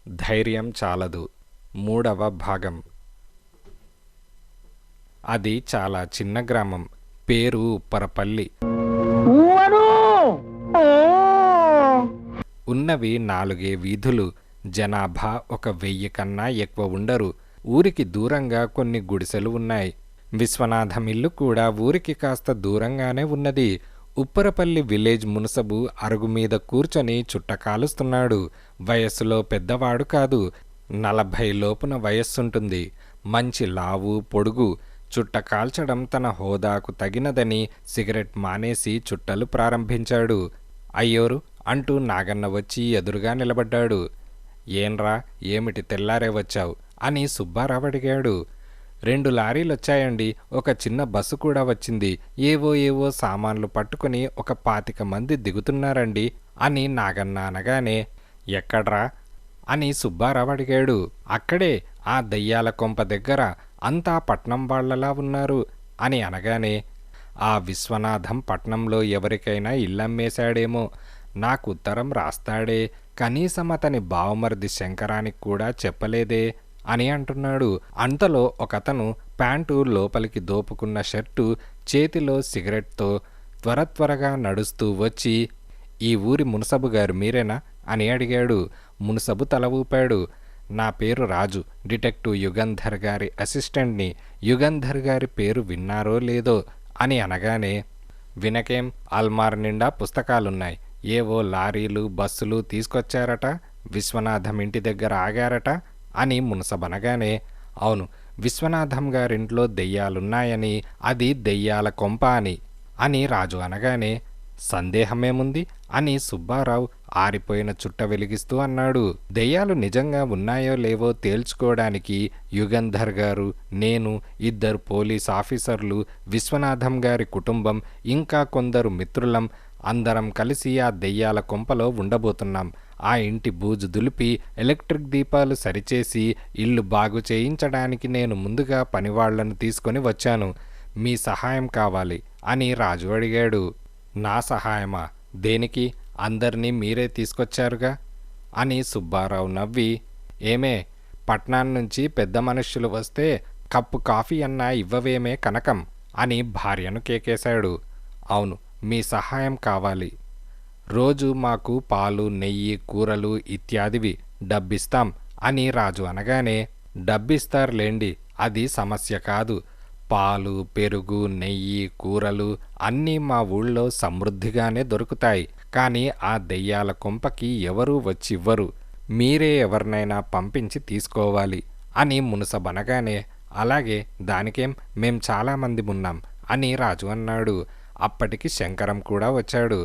ధైర్యం చాలదు. మూడవ భాగం. అది చాలా చిన్న గ్రామం. పేరు ఉప్పరపల్లి. ఉన్నవి 4 వీధులు. జనాభా 1000 కన్నా ఎక్కువ ఉండరు. ఊరికి దూరంగా కొన్ని గుడిసెలు ఉన్నాయి. విశ్వనాథం ఇల్లు కూడా ఊరికి కాస్త దూరంగానే ఉన్నది. ఉప్పరపల్లి విలేజ్ మునసబు అరుగు మీద కూర్చొని చుట్ట కాలుస్తున్నాడు. వయస్సులో పెద్దవాడు కాదు, 40 లోపున వయస్సుంటుంది. మంచి లావు, పొడుగు. చుట్ట కాల్చడం తన హోదాకు తగినదని సిగరెట్ మానేసి చుట్టలు ప్రారంభించాడు. అయ్యోరు అంటూ నాగన్న వచ్చి ఎదురుగా నిలబడ్డాడు. ఏంరా, ఏమిటి తెల్లారే వచ్చావు అని సుబ్బారావు అడిగాడు. 2 లారీలొచ్చాయండి, ఒక చిన్న బస్సు కూడా వచ్చింది. ఏవో సామాన్లు పట్టుకుని 25 మంది దిగుతున్నారండి అని నాగన్న అనగానే, ఎక్కడ్రా అని సుబ్బారావు అడిగాడు. అక్కడే, ఆ దయ్యాల కొంప దగ్గర. అంతా పట్నం వాళ్లలా ఉన్నారు అని అనగానే, ఆ విశ్వనాథం పట్నంలో ఎవరికైనా ఇల్లమ్మేశాడేమో. నాకు ఉత్తరం రాస్తాడే, కనీసం అతని బావమరిది శంకరానికి కూడా చెప్పలేదే అని అంటున్నాడు. అంతలో ఒకతను ప్యాంటు లోపలికి దోపుకున్న షర్టు, చేతిలో సిగరెట్తో త్వరగా నడుస్తూ వచ్చి, ఈ ఊరి మునసబు గారు మీరేనా అని అడిగాడు. మునసబు తల ఊపాడు. నా పేరు రాజు, డిటెక్టివ్ యుగంధర్ గారి అసిస్టెంట్ని. యుగంధర్ గారి పేరు విన్నారో లేదో అని అనగానే, వినకేం, అల్మార్ నిండా పుస్తకాలున్నాయి. ఏవో లారీలు, బస్సులు తీసుకొచ్చారట, విశ్వనాథం ఇంటి దగ్గర ఆగారట అని మునసబనగానే, అవును, విశ్వనాథం గారింట్లో దెయ్యాలున్నాయని, అది దెయ్యాల కొంప అని రాజు అనగానే, సందేహమేముంది అని సుబ్బారావు ఆరిపోయిన చుట్ట వెలిగిస్తూ అన్నాడు. దెయ్యాలు నిజంగా ఉన్నాయో లేవో తేల్చుకోవడానికి యుగంధర్ గారు, నేను, 2 పోలీస్ ఆఫీసర్లు, విశ్వనాథం గారి కుటుంబం, ఇంకా కొందరు మిత్రులం, అందరం కలిసి ఆ దెయ్యాల కొంపలో ఉండబోతున్నాం. ఆ ఇంటి బూజు దులిపి ఎలక్ట్రిక్ దీపాలు సరిచేసి ఇల్లు బాగు చేయించడానికి నేను ముందుగా పనివాళ్లను తీసుకొని వచ్చాను. మీ సహాయం కావాలి అని రాజు అడిగాడు. నా సహాయమా? దేనికి? అందరినీ మీరే తీసుకొచ్చారుగా అని సుబ్బారావు నవ్వి, ఏమే, పట్నాన్నుంచి పెద్ద మనుష్యులు వస్తే కప్పు కాఫీ అన్నా ఇవ్వవేమే కనకం అని భార్యను కేకేశాడు. అవును, మీ సహాయం కావాలి. రోజు మాకు పాలు, నెయ్యి, కూరలు ఇత్యాదివి డబ్బిస్తాం అని రాజు అనగానే, డబ్బిస్తారులేండి, అది సమస్య కాదు. పాలు, పెరుగు, నెయ్యి, కూరలు అన్నీ మా ఊళ్ళో సమృద్ధిగానే దొరుకుతాయి. కానీ ఆ దెయ్యాల కొంపకి ఎవరూ వచ్చివ్వరు. మీరే ఎవరినైనా పంపించి తీసుకోవాలి అని మునసబనగానే, అలాగే, దానికేం, మేం చాలామంది ఉన్నాం అని రాజు అన్నాడు. అప్పటికి శంకరం కూడా వచ్చాడు.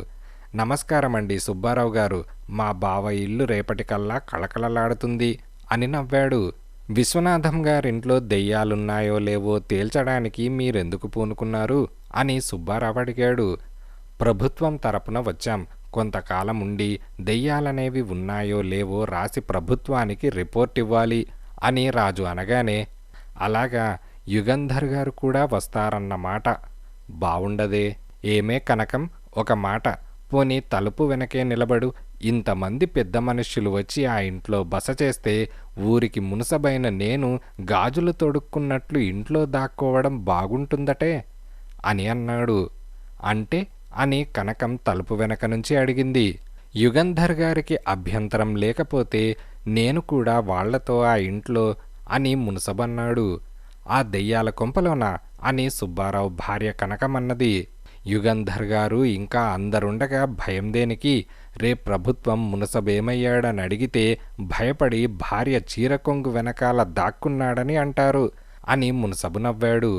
నమస్కారమండి సుబ్బారావు గారు, మా బావ ఇల్లు రేపటికల్లా కళకళలాడుతుంది అని నవ్వాడు. విశ్వనాథం గారింట్లో దెయ్యాలున్నాయో లేవో తేల్చడానికి మీరెందుకు పూనుకున్నారు అని సుబ్బారావు అడిగాడు. ప్రభుత్వం తరపున వచ్చాం. కొంతకాలం ఉండి దెయ్యాలనేవి ఉన్నాయో లేవో రాసి ప్రభుత్వానికి రిపోర్ట్ ఇవ్వాలి అని రాజు అనగానే, అలాగా, యుగంధర్ గారు కూడా వస్తారన్నమాట. బావుండదే. ఏమే కనకం, ఒక మాట, పోనీ తలుపు వెనకే నిలబడు. ఇంతమంది పెద్ద మనుష్యులు వచ్చి ఆ ఇంట్లో బస చేస్తే ఊరికి మునసబైన నేను గాజులు తొడుక్కున్నట్లు ఇంట్లో దాక్కోవడం బాగుంటుందటే అని అన్నాడు. అంటే అని కనకం తలుపు వెనక నుంచి అడిగింది. యుగంధర్ గారికి అభ్యంతరం లేకపోతే నేను కూడా వాళ్లతో ఆ ఇంట్లో అని మునసబన్నాడు. ఆ దెయ్యాల కొంపలోనా అని సుబ్బారావు భార్య కనకమన్నది. యుగంధర్ గారు ఇంకా అందరుండగా భయం దేనికి? రేపు ప్రభుత్వం మునసబేమయ్యాడని అడిగితే భయపడి భార్య చీరకొంగు వెనకాల దాక్కున్నాడని అంటారు అని మునసబు నవ్వాడు.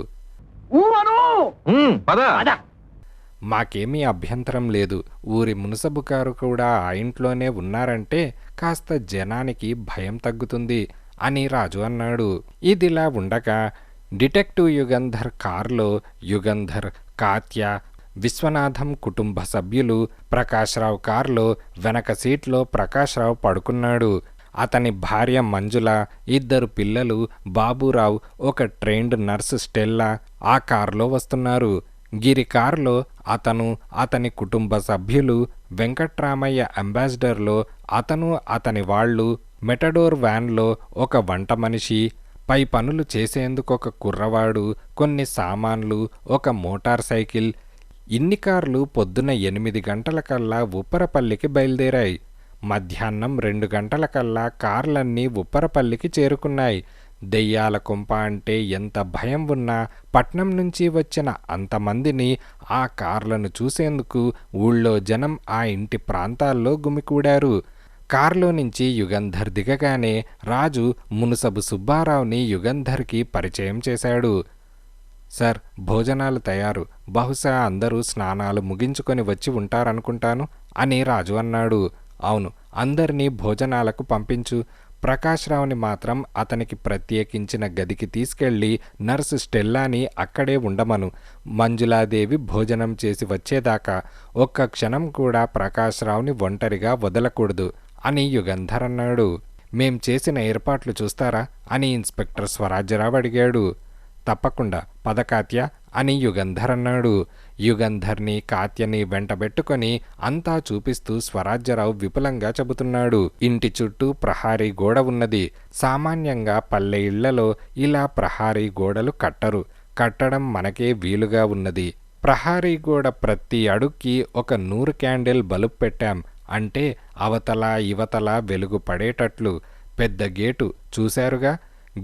మాకేమీ అభ్యంతరం లేదు. ఊరి మునసబు గారు కూడా ఆ ఇంట్లోనే ఉన్నారంటే కాస్త జనానికి భయం తగ్గుతుంది అని రాజు అన్నాడు. ఇదిలా ఉండగా డిటెక్టివ్ యుగంధర్ కారులో యుగంధర్, కాత్య, విశ్వనాథం కుటుంబ సభ్యులు, ప్రకాశ్రావు కారులో వెనక సీట్లో ప్రకాశ్రావు పడుకున్నాడు. అతని భార్య మంజుల, 2 పిల్లలు, బాబురావు, ఒక ట్రైన్డ్ నర్సు స్టెల్లా ఆ కారులో వస్తున్నారు. గిరి కారులో అతను, అతని కుటుంబ సభ్యులు, వెంకట్రామయ్య అంబాసిడర్లో అతను, అతని వాళ్ళు, మెటడోర్ వ్యాన్లో ఒక వంట మనిషి, పై పనులు చేసేందుకు ఒక కుర్రవాడు, కొన్ని సామాన్లు, ఒక మోటార్ సైకిల్. ఇన్ని కార్లు పొద్దున 8 గంటలకల్లా ఉప్పరపల్లికి బయలుదేరాయి. మధ్యాహ్నం 2 గంటలకల్లా కార్లన్నీ ఉప్పరపల్లికి చేరుకున్నాయి. దెయ్యాల కొంప అంటే ఎంత భయం ఉన్నా పట్నం నుంచి వచ్చిన అంతమందిని ఆ కార్లను చూసేందుకు ఊళ్ళో జనం ఆ ఇంటి ప్రాంతాల్లో గుమికూడారు. కారులో నుంచి యుగంధర్ దిగగానే రాజు మునుసబు సుబ్బారావుని యుగంధర్కి పరిచయం చేశాడు. సార్, భోజనాలు తయారు. బహుశా అందరూ స్నానాలు ముగించుకొని వచ్చి ఉంటారనుకుంటాను అని రాజు అన్నాడు. అవును, అందరినీ భోజనాలకు పంపించు. ప్రకాశ్రావుని మాత్రం అతనికి ప్రత్యేకించిన గదికి తీసుకెళ్లి నర్సు స్టెల్లాని అక్కడే ఉండమను. మంజులాదేవి భోజనం చేసి వచ్చేదాకా ఒక్క క్షణం కూడా ప్రకాశ్రావుని ఒంటరిగా వదలకూడదు అని యుగంధర్ అన్నాడు. మేం చేసిన ఏర్పాట్లు చూస్తారా అని ఇన్స్పెక్టర్ స్వరాజ్యరావు అడిగాడు. తప్పకుండా, పద కాత్య అని యుగంధర్ అన్నాడు. యుగంధర్ని కాత్యని వెంటబెట్టుకొని అంతా చూపిస్తూ స్వరాజ్యరావు విపులంగా చెబుతున్నాడు. ఇంటి చుట్టూ ప్రహారీ గోడ ఉన్నది. సామాన్యంగా పల్లె ఇళ్లలో ఇలా ప్రహారీ గోడలు కట్టరు. కట్టడం మనకే వీలుగా ఉన్నది. ప్రహారీ గోడ ప్రతి అడుక్కి ఒక 100 క్యాండిల్ బల్బ్ పెట్టాం. అంటే అవతల ఇవతల వెలుగు పడేటట్లు. పెద్ద గేటు చూశారుగా.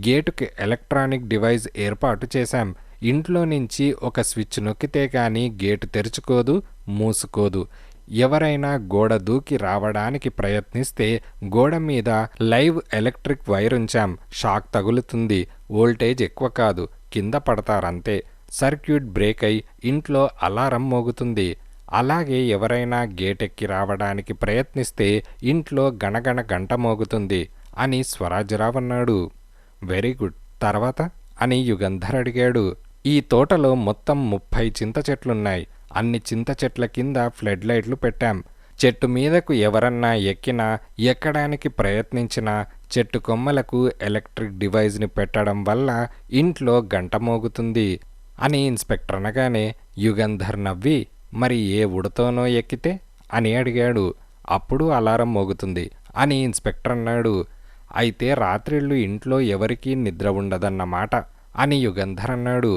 గేటుకి ఎలక్ట్రానిక్ డివైస్ ఏర్పాటు చేశాం. ఇంట్లో నుంచి ఒక స్విచ్ నొక్కితే కానీ గేటు తెరుచుకోదు, మూసుకోదు. ఎవరైనా గోడ దూకి రావడానికి ప్రయత్నిస్తే గోడ మీద లైవ్ ఎలక్ట్రిక్ వైర్ ఉంచాం. షాక్ తగులుతుంది. వోల్టేజ్ ఎక్కువ కాదు, కింద పడతారంతే. సర్క్యూట్ బ్రేక్ అయి ఇంట్లో అలారం మోగుతుంది. అలాగే ఎవరైనా గేటెక్కి రావడానికి ప్రయత్నిస్తే ఇంట్లో గణగణ గంట మోగుతుంది అని స్వరాజ్యరావు అన్నాడు. వెరీ గుడ్, తర్వాత అని యుగంధర్ అడిగాడు. ఈ తోటలో మొత్తం 30 చింత చెట్లున్నాయి. అన్ని చింత చెట్ల కింద ఫ్లడ్ లైట్లు పెట్టాం. చెట్టు మీదకు ఎవరన్నా ఎక్కినా, ఎక్కడానికి ప్రయత్నించినా చెట్టు కొమ్మలకు ఎలక్ట్రిక్ డివైజ్ని పెట్టడం వల్ల ఇంట్లో గంట మోగుతుంది అని ఇన్స్పెక్టర్ అనగానే యుగంధర్ నవ్వి, మరి ఏ ఉడతోనో ఎక్కితే అని అడిగాడు. అప్పుడు అలారం మోగుతుంది అని ఇన్స్పెక్టర్ అన్నాడు. అయితే రాత్రిళ్ళు ఇంట్లో ఎవరికీ నిద్ర ఉండదన్నమాట అని యుగంధర్ అన్నాడు.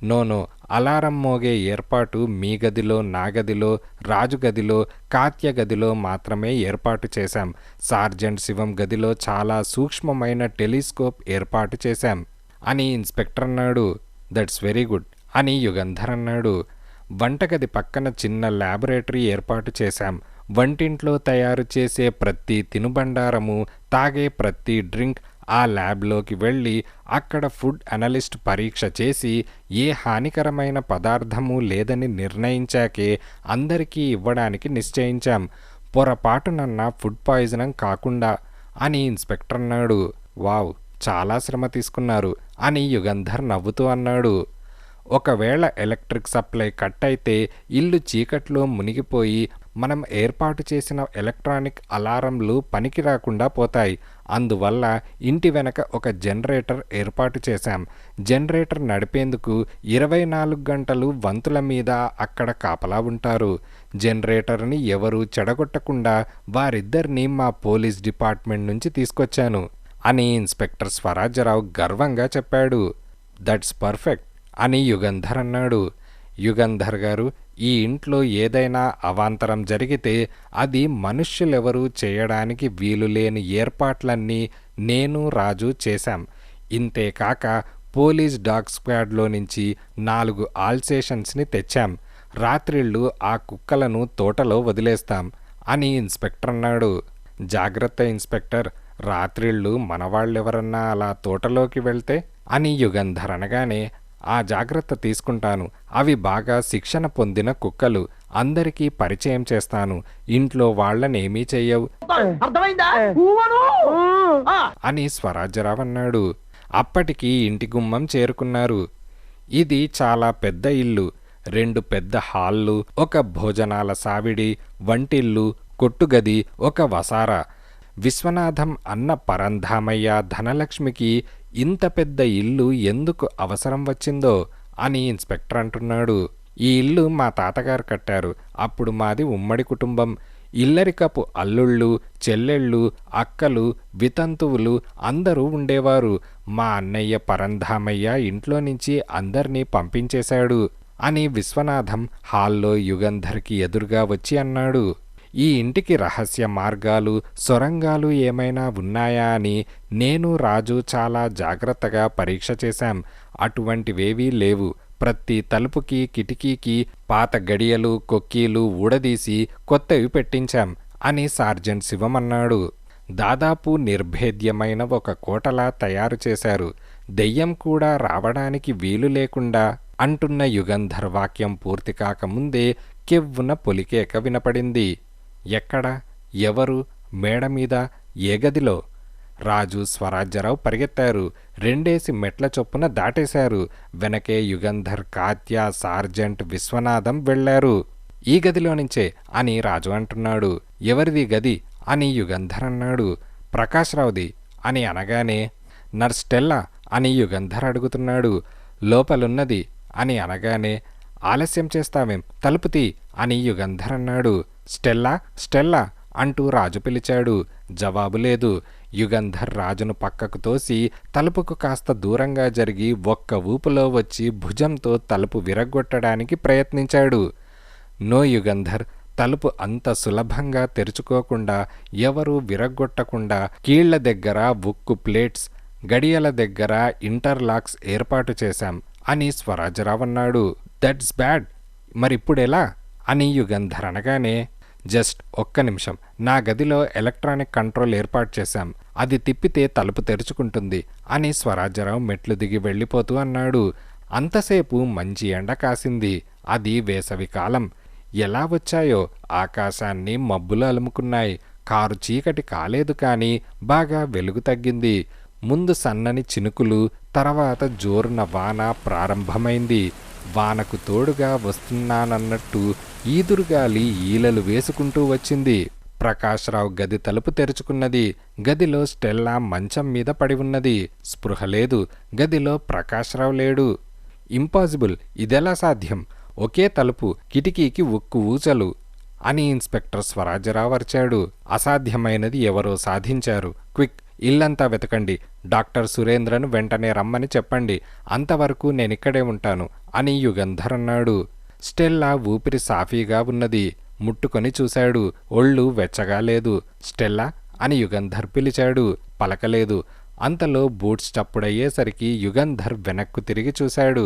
నోనో, అలారం మోగే ఏర్పాటు మీ గదిలో, నా గదిలో, రాజు గదిలో, కాత్య గదిలో మాత్రమే ఏర్పాటు చేశాం. సార్జెంట్ శివం గదిలో చాలా సూక్ష్మమైన టెలిస్కోప్ ఏర్పాటు చేశాం అని ఇన్స్పెక్టర్ అన్నాడు. దట్స్ వెరీ గుడ్ అని యుగంధర్ అన్నాడు. వంటగది పక్కన చిన్న ల్యాబొరేటరీ ఏర్పాటు చేశాం. వంటింట్లో తయారు చేసే ప్రతి తినుబండారము, తాగే ప్రతి డ్రింక్ ఆ ల్యాబ్లోకి వెళ్ళి అక్కడ ఫుడ్ అనలిస్ట్ పరీక్ష చేసి ఏ హానికరమైన పదార్థము లేదని నిర్ణయించాకే అందరికీ ఇవ్వడానికి నిశ్చయించాం. పొరపాటునన్నా ఫుడ్ పాయిజన్ కాకుండా అని ఇన్స్పెక్టర్ అన్నాడు. వావ్, చాలా శ్రమ తీసుకున్నారు అని యుగంధర్ నవ్వుతూ అన్నాడు. ఒకవేళ ఎలక్ట్రిక్ సప్లై కట్ అయితే ఇల్లు చీకట్లో మునిగిపోయి మనం ఏర్పాటు చేసిన ఎలక్ట్రానిక్ అలారంలు పనికి రాకుండా పోతాయి. అందువల్ల ఇంటి వెనక ఒక జనరేటర్ ఏర్పాటు చేశాం. జనరేటర్ నడిపేందుకు 24 గంటలు వంతుల మీద అక్కడ కాపలా ఉంటారు. జనరేటర్ని ఎవరూ చెడగొట్టకుండా వారిద్దరినీ మా పోలీస్ డిపార్ట్మెంట్ నుంచి తీసుకొచ్చాను అని ఇన్స్పెక్టర్ స్వరాజ్యరావు గర్వంగా చెప్పాడు. దట్స్ పర్ఫెక్ట్ అని యుగంధర్ అన్నాడు. యుగంధర్ గారు, ఈ ఇంట్లో ఏదైనా అవాంతరం జరిగితే అది మనుష్యులెవరూ చేయడానికి వీలులేని ఏర్పాట్లన్నీ నేను, రాజు చేశాం. ఇంతేకాక పోలీస్ డాగ్ స్క్వాడ్లో నుంచి 4 ఆల్సేషన్స్ని తెచ్చాం. రాత్రిళ్ళు ఆ కుక్కలను తోటలో వదిలేస్తాం అని ఇన్స్పెక్టర్ అన్నాడు. జాగ్రత్త ఇన్స్పెక్టర్, రాత్రిళ్ళు మనవాళ్ళెవరన్నా అలా తోటలోకి వెళ్తే అని యుగంధర్ అనగానే, ఆ జాగ్రత్త తీసుకుంటాను. అవి బాగా శిక్షణ పొందిన కుక్కలు. అందరికీ పరిచయం చేస్తాను. ఇంట్లో వాళ్ళనేమీ చెయ్యవు అని స్వరాజ్యరావు అన్నాడు. అప్పటికి ఇంటి గుమ్మం చేరుకున్నారు. ఇది చాలా పెద్ద ఇల్లు. 2 పెద్ద హాళ్ళు, ఒక భోజనాల సావిడి, వంటిల్లు, కొట్టుగది, ఒక వసారా. విశ్వనాథం అన్న పరంధామయ్య ధనలక్ష్మికి ఇంత పెద్ద ఇల్లు ఎందుకు అవసరం వచ్చిందో అని ఇన్స్పెక్టర్ అంటున్నాడు. ఈ ఇల్లు మా తాతగారు కట్టారు. అప్పుడు మాది ఉమ్మడి కుటుంబం. ఇల్లరికపు అల్లుళ్ళు, చెల్లెళ్ళు, అక్కలు, వితంతువులు అందరూ ఉండేవారు. మా అన్నయ్య పరంధామయ్య ఇంట్లో నుంచి అందర్నీ పంపించేశాడు అని విశ్వనాథం హాల్లో యుగంధర్కి ఎదురుగా వచ్చి అన్నాడు. ఈ ఇంటికి రహస్య మార్గాలు, సొరంగాలు ఏమైనా ఉన్నాయా అని నేను, రాజు చాలా జాగ్రత్తగా పరీక్ష చేశాం. అటువంటివేవీ లేవు. ప్రతి తలుపుకి, కిటికీకి పాత గడియలు, కొక్కీలు ఊడదీసి కొత్తవి పెట్టించాం అని సార్జెంట్ శివం అన్నాడు. దాదాపు నిర్భేద్యమైన ఒక కోటలా తయారు చేశారు. దెయ్యం కూడా రావడానికి వీలు లేకుండా అంటున్న యుగంధర్ వాక్యం పూర్తి కాకముందే కెవ్వున పొలికేక వినపడింది. ఎక్కడ? ఎవరు? మేడమీద? ఏ గదిలో? రాజు, స్వరాజ్యరావు పరిగెత్తారు. 2 మెట్ల చొప్పున దాటేశారు. వెనకే యుగంధర్, కాత్య, సార్జెంట్, విశ్వనాథం వెళ్లారు. ఈ గదిలో నుంచే అని రాజు అంటున్నాడు. ఎవరిది గది అని యుగంధర్ అన్నాడు. ప్రకాశ్రావుది అని అనగానే నర్స్ స్టెల్లా అని యుగంధర్ అడుగుతున్నాడు. లోపలున్నది అని అనగానే ఆలస్యం చేస్తావేం, తలుపుతీ అని యుగంధర్ అన్నాడు. స్టెల్లా, స్టెల్లా అంటూ రాజు పిలిచాడు. జవాబు లేదు. యుగంధర్ రాజును పక్కకు తోసి తలుపుకు కాస్త దూరంగా జరిగి ఒక్క ఊపులో వచ్చి భుజంతో తలుపు విరగ్గొట్టడానికి ప్రయత్నించాడు. నో యుగంధర్, తలుపు అంత సులభంగా తెరుచుకోకుండా, ఎవరూ విరగ్గొట్టకుండా కీళ్ల దగ్గర ఉక్కు ప్లేట్స్, గడియల దగ్గర ఇంటర్లాక్స్ ఏర్పాటు చేశాం అని స్వరాజ్యరావు అన్నాడు. That's bad. మరిప్పుడెలా అని యుగంధర్ అనగానే జస్ట్ ఒక్క నిమిషం, నా గదిలో ఎలక్ట్రానిక్ కంట్రోల్ ఏర్పాటు చేశాం, అది తిప్పితే తలుపు తెరుచుకుంటుంది అని స్వరాజ్యరావు మెట్లు దిగి వెళ్ళిపోతూ అన్నాడు. అంతసేపు మంచి ఎండ కాసింది. అది వేసవికాలం. ఎలా వచ్చాయో ఆకాశాన్ని మబ్బులు అలుముకున్నాయి. కారు చీకటి కాలేదు కానీ బాగా వెలుగు తగ్గింది. ముందు సన్నని చినుకులు, తర్వాత జోరున వాన ప్రారంభమైంది. వానకు తోడుగా వస్తున్నానన్నట్టు ఈదురుగాలి ఈలలు వేసుకుంటూ వచ్చింది. ప్రకాశ్రావు గది తలుపు తెరుచుకున్నది. గదిలో స్టెల్లా మంచం మీద పడి ఉన్నది. స్పృహ లేదు. గదిలో ప్రకాశ్రావు లేడు. ఇంపాసిబుల్, ఇదెలా సాధ్యం? ఒకే తలుపు, కిటికీకి ఉక్కు ఊచలు అని ఇన్స్పెక్టర్ స్వరాజ్యరావు అరిచాడు. అసాధ్యమైనది ఎవరో సాధించారు. క్విక్, ఇల్లంతా వెతకండి. డాక్టర్ సురేంద్రను వెంటనే రమ్మని చెప్పండి. అంతవరకు నేనిక్కడే ఉంటాను అని యుగంధర్ అన్నాడు. స్టెల్లా ఊపిరి సాఫీగా ఉన్నది. ముట్టుకొని చూశాడు. ఒళ్ళు వెచ్చగా లేదు. స్టెల్లా అని యుగంధర్ పిలిచాడు. పలకలేదు. అంతలో బూట్స్ చప్పుడయ్యేసరికి యుగంధర్ వెనక్కు తిరిగి చూశాడు.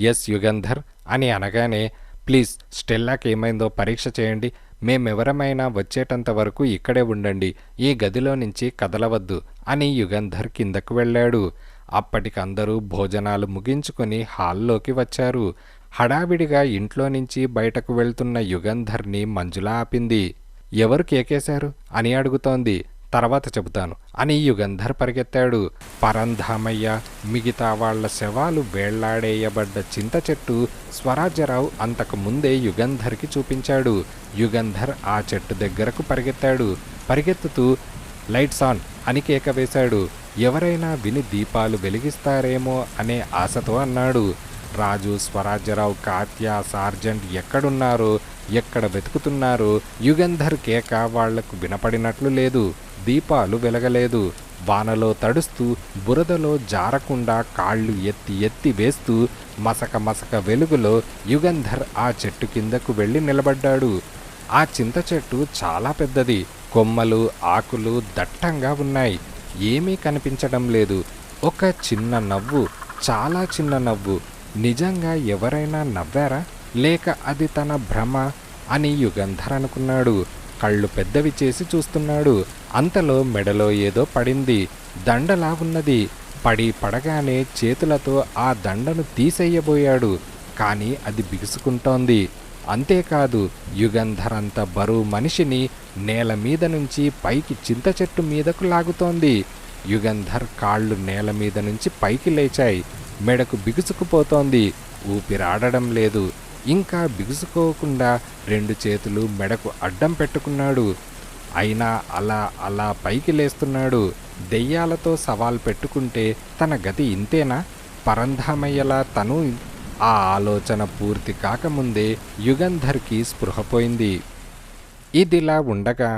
ఎస్ యుగంధర్ అని అనగానే ప్లీజ్ స్టెల్లాకేమైందో పరీక్ష చేయండి. మేమెవరమైనా వచ్చేటంత వరకు ఇక్కడే ఉండండి. ఈ గదిలో నుంచి కదలవద్దు అని యుగంధర్ కిందకు వెళ్ళాడు. అప్పటికందరూ భోజనాలు ముగించుకొని హాల్లోకి వచ్చారు. హడావిడిగా ఇంట్లో నుంచి బయటకు వెళ్తున్న యుగంధర్ని మంజుల ఆపింది. ఎవరు కేకేశారు అని అడుగుతోంది. తర్వాత చెబుతాను అని యుగంధర్ పరిగెత్తాడు. పరంధామయ్య, మిగతా వాళ్ల శవాలు వేళ్లాడేయబడ్డ చింత చెట్టు స్వరాజ్యరావు అంతకు ముందే యుగంధర్కి చూపించాడు. యుగంధర్ ఆ చెట్టు దగ్గరకు పరిగెత్తాడు. పరిగెత్తుతూ లైట్స్ ఆన్ అని కేక వేశాడు. ఎవరైనా విని దీపాలు వెలిగిస్తారేమో అనే ఆశతో అన్నాడు. రాజు, స్వరాజ్యరావు, కాత్య, సార్జెంట్ ఎక్కడున్నారో, ఎక్కడ వెతుకుతున్నారో యుగంధర్ కేక వాళ్లకు వినపడినట్లు లేదు. దీపాలు వెలగలేదు. వానలో తడుస్తూ, బురదలో జారకుండా కాళ్ళు ఎత్తి ఎత్తి వేస్తూ మసక మసక వెలుగులో యుగంధర్ ఆ చెట్టు కిందకు వెళ్ళి నిలబడ్డాడు. ఆ చింత చెట్టు చాలా పెద్దది. కొమ్మలు, ఆకులు దట్టంగా ఉన్నాయి. ఏమీ కనిపించడం లేదు. ఒక చిన్న నవ్వు, చాలా చిన్న నవ్వు. నిజంగా ఎవరైనా నవ్వారా, లేక అది తన భ్రమ అని యుగంధర్ అనుకున్నాడు. కళ్ళు పెద్దవి చేసి చూస్తున్నాడు. అంతలో మెడలో ఏదో పడింది. దండలా ఉన్నది. పడగానే చేతులతో ఆ దండను తీసేయబోయాడు. కానీ అది బిగుసుకుంటోంది. అంతేకాదు, యుగంధర్ అంత బరువు మనిషిని నేల మీద నుంచి పైకి చింత చెట్టు మీదకు లాగుతోంది. యుగంధర్ కాళ్ళు నేల మీద నుంచి పైకి లేచాయి. మెడకు బిగుసుకుపోతోంది. ఊపిరాడడం లేదు. ఇంకా బిగుసుకోకుండా 2 చేతులు మెడకు అడ్డం పెట్టుకున్నాడు. అయినా అలా అలా పైకి లేస్తున్నాడు. దెయ్యాలతో సవాల్ పెట్టుకుంటే తన గతి ఇంతేనా? పరంధామయ్యలా తను. ఆ ఆలోచన పూర్తి కాకముందే యుగంధర్కి స్పృహపోయింది. ఇదిలా ఉండగా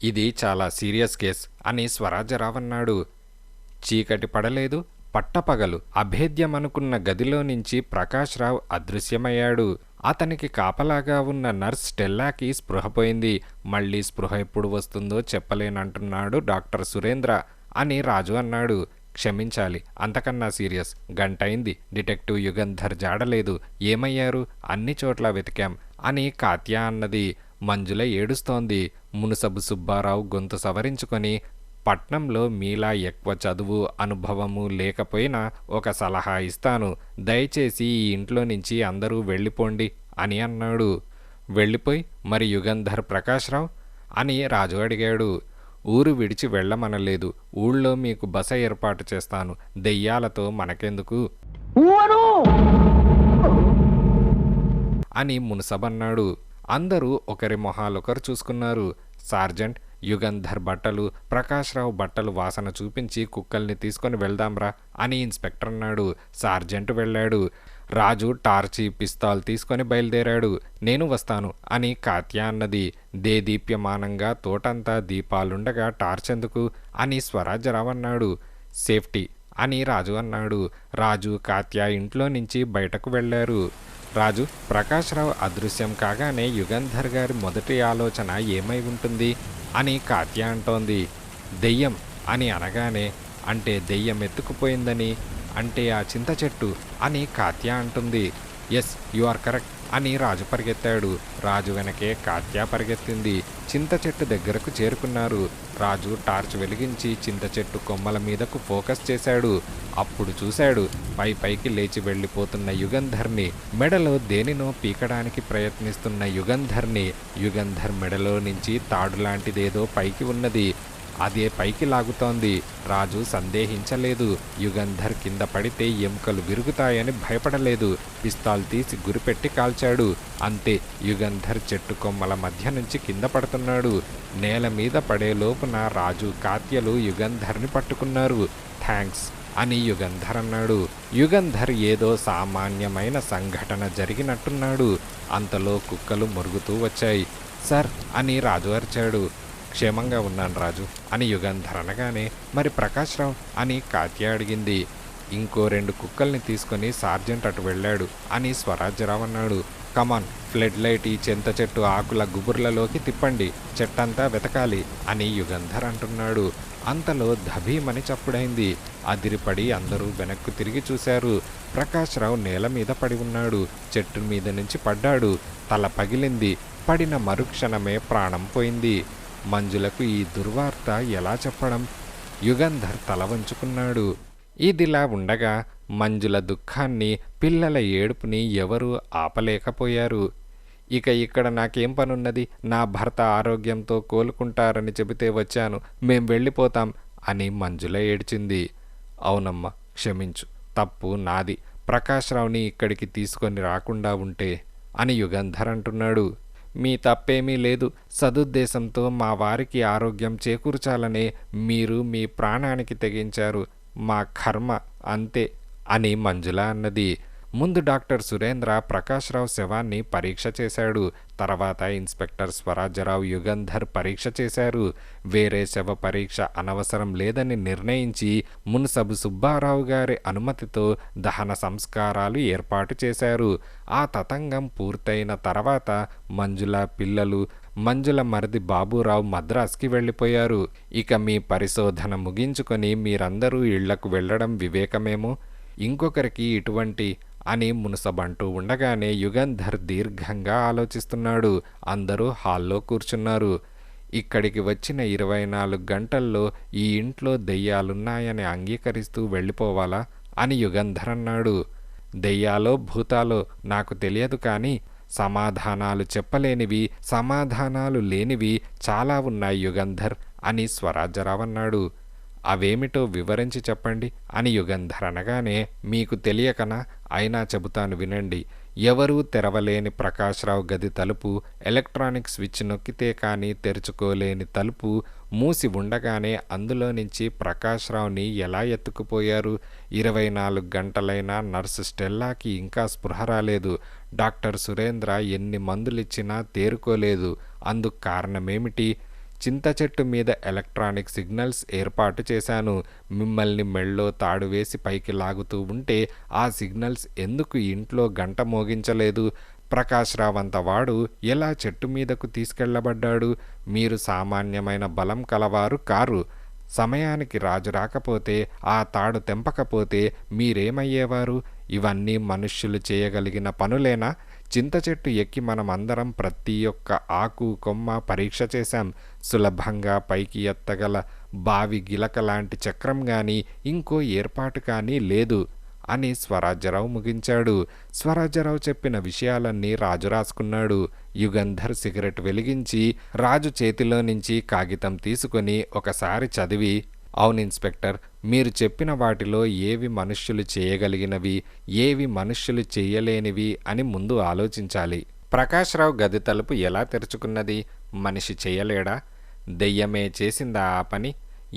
ఇది చాలా సీరియస్ కేస్ అని స్వరాజ్యరావు అన్నాడు. చీకటి పడలేదు, పట్టపగలు అభేద్యమనుకున్న గదిలో నుంచి ప్రకాశ్రావు అదృశ్యమయ్యాడు. అతనికి కాపలాగా ఉన్న నర్స్ స్టెల్లాకి స్పృహపోయింది. మళ్ళీ స్పృహ ఎప్పుడు వస్తుందో చెప్పలేనంటున్నాడు డాక్టర్ సురేంద్ర అని రాజు అన్నాడు. క్షమించాలి, అంతకన్నా సీరియస్. గంటైంది, డిటెక్టివ్ యుగంధర్ జాడలేదు. ఏమయ్యారు? అన్ని చోట్ల వెతికాం అని కాత్య అన్నది. మంజుల ఏడుస్తోంది. మునుసబు సుబ్బారావు గొంతు సవరించుకొని, పట్నంలో మీలా ఎక్కువ చదువు అనుభవము లేకపోయినా ఒక సలహా ఇస్తాను. దయచేసి ఈ ఇంట్లో నుంచి అందరూ వెళ్ళిపోండి అని అన్నాడు. వెళ్ళిపోయి మరి యుగంధర్ ప్రకాశ్రావు అని రాజు అడిగాడు. ఊరు విడిచి వెళ్ళమనలేదు. ఊళ్ళో మీకు బస ఏర్పాటు చేస్తాను. దెయ్యాలతో మనకెందుకు అని మున్సబన్నాడు. అందరూ ఒకరి మొహాలొకరు చూసుకున్నారు. సార్జెంట్, యుగంధర్ బట్టలు, ప్రకాశ్రావు బట్టలు వాసన చూపించి కుక్కల్ని తీసుకొని వెళ్దాంరా అని ఇన్స్పెక్టర్ అన్నాడు. సార్జెంట్ వెళ్ళాడు. రాజు టార్చి, పిస్తాల్ తీసుకొని బయలుదేరాడు. నేను వస్తాను అని కాత్య అన్నది. దేదీప్యమానంగా తోటంతా దీపాలుండగా టార్చ్ ఎందుకు అని స్వరాజ్యరావు అన్నాడు. సేఫ్టీ అని రాజు అన్నాడు. రాజు, కాత్య ఇంట్లో నుంచి బయటకు వెళ్ళారు. రాజు, ప్రకాశ్రావు అదృశ్యం కాగానే యుగంధర్ గారి మొదటి ఆలోచన ఏమై ఉంటుంది అని కాత్య అంటోంది. దెయ్యం అని అనగానే, అంటే దెయ్యం ఎత్తుకుపోయిందని, అంటే ఆ చింత చెట్టు అని కాత్య అంటుంది. ఎస్, యు ఆర్ కరెక్ట్ అని రాజు పరిగెత్తాడు. రాజు వెనకే కాత్య పరిగెత్తింది. చింత చెట్టు దగ్గరకు చేరుకున్నారు. రాజు టార్చ్ వెలిగించి చింత చెట్టు కొమ్మల మీదకు ఫోకస్ చేశాడు. అప్పుడు చూశాడు పైకి లేచి వెళ్ళిపోతున్న యుగంధర్ని, మెడలో దేనినో పీకడానికి ప్రయత్నిస్తున్న యుగంధర్ని. యుగంధర్ మెడలో నుంచి తాడు లాంటిదేదో పైకి ఉన్నది. అదే పైకి లాగుతోంది. రాజు సందేహించలేదు. యుగంధర్ కింద పడితే ఎముకలు విరుగుతాయని భయపడలేదు. పిస్తాల్ తీసి గురిపెట్టి కాల్చాడు. అంతే, యుగంధర్ చెట్టు కొమ్మల మధ్య నుంచి కింద పడుతున్నాడు. నేల మీద పడే లోపున రాజు, కాత్యలు యుగంధర్ని పట్టుకున్నారు. థ్యాంక్స్ అని యుగంధర్ అన్నాడు. యుగంధర్ ఏదో సామాన్యమైన సంఘటన జరిగినట్టున్నాడు. అంతలో కుక్కలు మురుగుతూ వచ్చాయి. సార్ అని రాజు అరిచాడు. క్షేమంగా ఉన్నాను రాజు అని యుగంధర్ అనగానే, మరి ప్రకాశ్రావు అని కాత్య అడిగింది. ఇంకో 2 కుక్కల్ని తీసుకొని సార్జెంట్ అటు వెళ్ళాడు అని స్వరాజ్యరావు అన్నాడు. కమాన్, ఫ్లడ్ లైట్ ఈ చింత చెట్టు ఆకుల గుబుర్లలోకి తిప్పండి, చెట్టంతా వెతకాలి అని యుగంధర్ అంటున్నాడు. అంతలో ధభీమని చప్పుడైంది. అదిరిపడి అందరూ వెనక్కు తిరిగి చూశారు. ప్రకాశ్రావు నేల మీద పడి ఉన్నాడు. చెట్టు మీద నుంచి పడ్డాడు. తల పగిలింది. పడిన మరుక్షణమే ప్రాణం పోయింది. మంజులకు ఈ దుర్వార్త ఎలా చెప్పడం? యుగంధర్ తల వంచుకున్నాడు. ఇదిలా ఉండగా మంజుల దుఃఖాన్ని, పిల్లల ఏడుపుని ఎవరూ ఆపలేకపోయారు. ఇక ఇక్కడ నాకేం పనున్నది? నా భర్త ఆరోగ్యంతో కోలుకుంటారని చెబితే వచ్చాను. మేం వెళ్ళిపోతాం అని మంజుల ఏడ్చింది. అవునమ్మా, క్షమించు, తప్పు నాది. ప్రకాశ్రావుని ఇక్కడికి తీసుకొని రాకుండా ఉంటే అని యుగంధర్ అంటున్నాడు. మీ తప్పేమీ లేదు. సదుద్దేశంతో మా వారికి ఆరోగ్యం చేకూర్చాలనే మీరు మీ ప్రాణానికి తెగించారు. మా కర్మ అంతే అని మంజుల అన్నది. ముందు డాక్టర్ సురేంద్ర ప్రకాశ్రావు శవాన్ని పరీక్ష చేశాడు. తర్వాత ఇన్స్పెక్టర్ స్వరాజ్యరావు యుగంధర్ పరీక్ష చేశారు. వేరే శవ పరీక్ష అనవసరం లేదని నిర్ణయించి మున్సబు సుబ్బారావు గారి అనుమతితో దహన సంస్కారాలు ఏర్పాటు చేశారు. ఆ తతంగం పూర్తయిన తర్వాత మంజుల పిల్లలు, మంజుల మరిది బాబురావు మద్రాస్కి వెళ్ళిపోయారు. ఇక మీ పరిశోధన ముగించుకొని మీరందరూ ఇళ్లకు వెళ్ళడం వివేకమేమో. ఇంకొకరికి ఇటువంటి అని మునసబంటూ ఉండగానే యుగంధర్ దీర్ఘంగా ఆలోచిస్తున్నాడు. అందరూ హాల్లో కూర్చున్నారు. ఇక్కడికి వచ్చిన 24 గంటల్లో ఈ ఇంట్లో దెయ్యాలున్నాయని అంగీకరిస్తూ వెళ్ళిపోవాలా అని యుగంధర్ అన్నాడు. దెయ్యాలో భూతాలో నాకు తెలియదు, కానీ సమాధానాలు చెప్పలేనివి, సమాధానాలు లేనివి చాలా ఉన్నాయి యుగంధర్ అని స్వరాజ్యరావు అన్నాడు. అవేమిటో వివరించి చెప్పండి అని యుగంధర్ అనగానే, మీకు తెలియకనా? అయినా చెబుతాను వినండి. ఎవరూ తెరవలేని ప్రకాశ్రావు గది తలుపు, ఎలక్ట్రానిక్ స్విచ్ నొక్కితే కానీ తెరుచుకోలేని తలుపు, మూసి ఉండగానే అందులో నుంచి ప్రకాశ్రావుని ఎలా ఎత్తుకుపోయారు? 24 గంటలైనా నర్సు స్టెల్లాకి ఇంకా స్పృహ రాలేదు. డాక్టర్ సురేంద్ర ఎన్ని మందులిచ్చినా తేరుకోలేదు. అందుకు కారణమేమిటి? చింత చెట్టు మీద ఎలక్ట్రానిక్ సిగ్నల్స్ ఏర్పాటు చేశాను. మిమ్మల్ని మెళ్ళో తాడు వేసి పైకి లాగుతూ ఉంటే ఆ సిగ్నల్స్ ఎందుకు ఇంట్లో గంట మోగించలేదు? ప్రకాశ్రావ్ అంతవాడు ఎలా చెట్టు మీదకు తీసుకెళ్లబడ్డాడు? మీరు సామాన్యమైన బలం కలవారు కారు. సమయానికి రాజు రాకపోతే, ఆ తాడు తెంపకపోతే మీరేమయ్యేవారు? ఇవన్నీ మనుష్యులు చేయగలిగిన పనులేనా? చింత చెట్టు ఎక్కి మనమందరం ప్రతి ఒక్క ఆకు కొమ్మ పరీక్ష చేశాం. సులభంగా పైకి ఎత్తగల బావి గిలక లాంటి చక్రం గాని ఇంకో ఏర్పాటు కానీ లేదు అని స్వరాజ్యరావు ముగించాడు. స్వరాజ్యరావు చెప్పిన విషయాలన్నీ రాజు రాసుకున్నాడు. యుగంధర్ సిగరెట్ వెలిగించి రాజు చేతిలో నుంచి కాగితం తీసుకొని ఒకసారి చదివి, అవును ఇన్స్పెక్టర్, మీరు చెప్పిన వాటిలో ఏవి మనుష్యులు చేయగలిగినవి, ఏవి మనుష్యులు చేయలేనివి అని ముందు ఆలోచించాలి. ప్రకాశ్రావు గది తలుపు ఎలా తెరుచుకున్నది? మనిషి చేయలేడా? దెయ్యమే చేసిందా ఆ పని?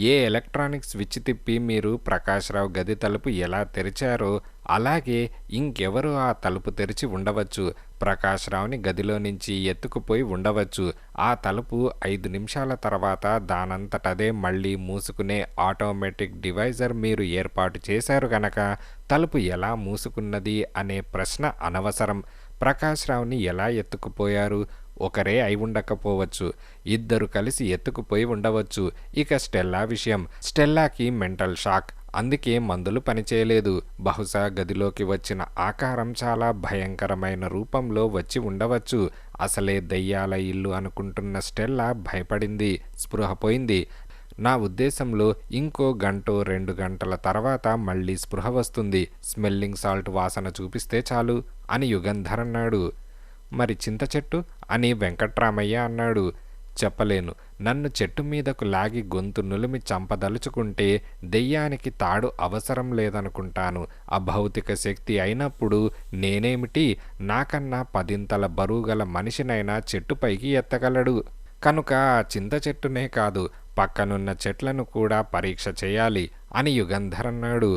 ఏ ఎలక్ట్రానిక్ స్విచ్ తిప్పి మీరు ప్రకాశ్రావు గది తలుపు ఎలా తెరిచారో అలాగే ఇంకెవరు ఆ తలుపు తెరిచి ఉండవచ్చు. ప్రకాశ్రావుని గదిలో నుంచి ఎత్తుకుపోయి ఉండవచ్చు. ఆ తలుపు 5 నిమిషాల తర్వాత దానంతటదే మళ్ళీ మూసుకునే ఆటోమేటిక్ డివైజర్ మీరు ఏర్పాటు చేశారు గనక తలుపు ఎలా మూసుకున్నది అనే ప్రశ్న అనవసరం. ప్రకాశ్రావుని ఎలా ఎత్తుకుపోయారు? ఒకరే అయి ఉండకపోవచ్చు, ఇద్దరు కలిసి ఎత్తుకుపోయి ఉండవచ్చు. ఇక స్టెల్లా విషయం, స్టెల్లాకి మెంటల్ షాక్, అందుకే మందులు పనిచేయలేదు. బహుశా గదిలోకి వచ్చిన ఆకారం చాలా భయంకరమైన రూపంలో వచ్చి ఉండవచ్చు. అసలే దయ్యాల ఇల్లు అనుకుంటున్న స్టెల్లా భయపడింది, స్పృహ పోయింది. నా ఉద్దేశంలో ఇంకో 1-2 గంటల తర్వాత మళ్ళీ స్పృహ వస్తుంది. స్మెల్లింగ్ సాల్ట్ వాసన చూపిస్తే చాలు అని యుగంధర్ అన్నాడు. మరి చింత చెట్టు అని వెంకట్రామయ్య అన్నాడు. చెప్పలేను. నన్ను చెట్టు మీదకు లాగి గొంతు నులిమి చంపదలుచుకుంటే దెయ్యానికి తాడు అవసరం లేదనుకుంటాను. అభౌతిక శక్తి అయినప్పుడు నేనేమిటి, నాకన్నా 10 బరువుగల మనిషినైనా చెట్టుపైకి ఎత్తగలడు. కనుక ఆ చింత చెట్టునే కాదు, పక్కనున్న చెట్లను కూడా పరీక్ష చేయాలి అని యుగంధర్ అన్నాడు.